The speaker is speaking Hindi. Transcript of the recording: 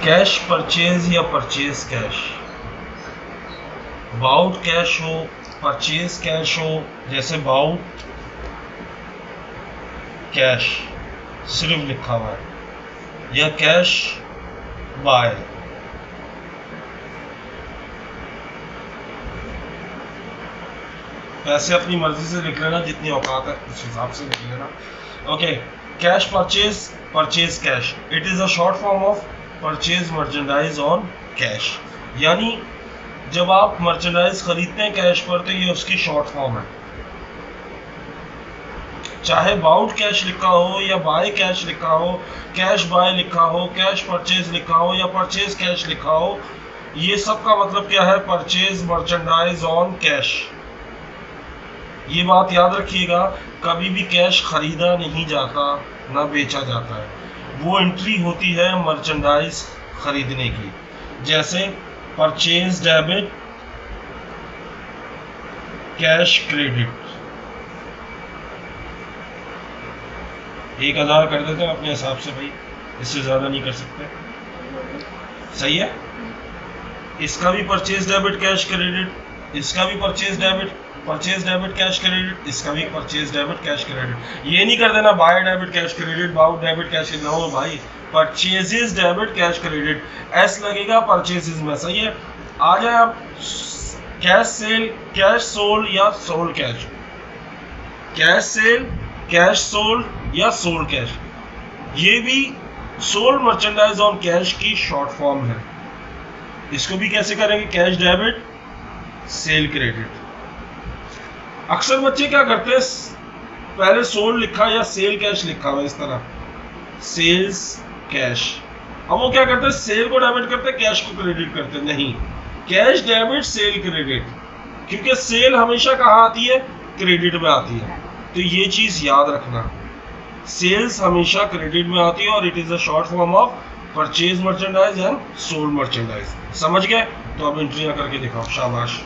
कैश परचेज या परचेज कैश, बाउट कैश हो, परचेज कैश हो, जैसे बाउट कैश सिर्फ लिखा हुआ है, या कैश बाय। पैसे अपनी मर्जी से लिख लेना, जितनी औकात है उस हिसाब से लिख लेना। Okay, cash purchase, purchase cash, it is a short form of purchase merchandise on cash. यानी जब आप मर्चेंडाइज खरीदते हैं कैश पर तो ये उसकी शॉर्ट फॉर्म है। चाहे बाउट कैश लिखा हो या बाय कैश लिखा हो, कैश बाय लिखा हो, कैश परचेज लिखा हो या परचेज कैश लिखा हो, ये सब का मतलब क्या है? Purchase merchandise on cash. ये बात याद रखिएगा, कभी भी कैश खरीदा नहीं जाता ना बेचा जाता है, वो एंट्री होती है मर्चेंडाइज खरीदने की। जैसे परचेज डेबिट, कैश क्रेडिट। 1000 कर देते हैं अपने हिसाब से भाई, इससे ज्यादा नहीं कर सकते। सही है। इसका भी परचेज डेबिट कैश क्रेडिट, इसका भी परचेज डेबिट कैश क्रेडिट, इसका भी परचेज डेबिट कैश क्रेडिट। ये नहीं कर देना बाय डेबिट कैश क्रेडिट, बाउट डेबिट कैश क्रेडिट। नो भाई, परचेजेस डेबिट कैश क्रेडिट, एस लगेगा परचेजेस में। सही है। आ जाए आप कैश सेल, कैश सोल्ड या sold cash, cash sale, cash sold या सोल्ड कैश, ये भी सोल्ड मर्चेंडाइज ऑन कैश की शॉर्ट फॉर्म है। इसको भी कैसे करेंगे? Cash debit, sale credit. अक्सर बच्चे क्या करते हैं, पहले सोल्ड लिखा या सेल कैश लिखा हुआ इस तरह, सेल्स कैश। अब वो क्या करते हैं, सेल को डेबिट करते हैं, कैश को क्रेडिट करते हैं। नहीं, कैश डेबिट सेल क्रेडिट, क्योंकि सेल हमेशा कहाँ आती है? क्रेडिट में आती है। तो ये चीज याद रखना, सेल्स हमेशा क्रेडिट में आती है और it is a short form of purchase merchandise and sold merchandise. समझ गए? तो अब एंट्रियां करके दिखाओ, शाबाश।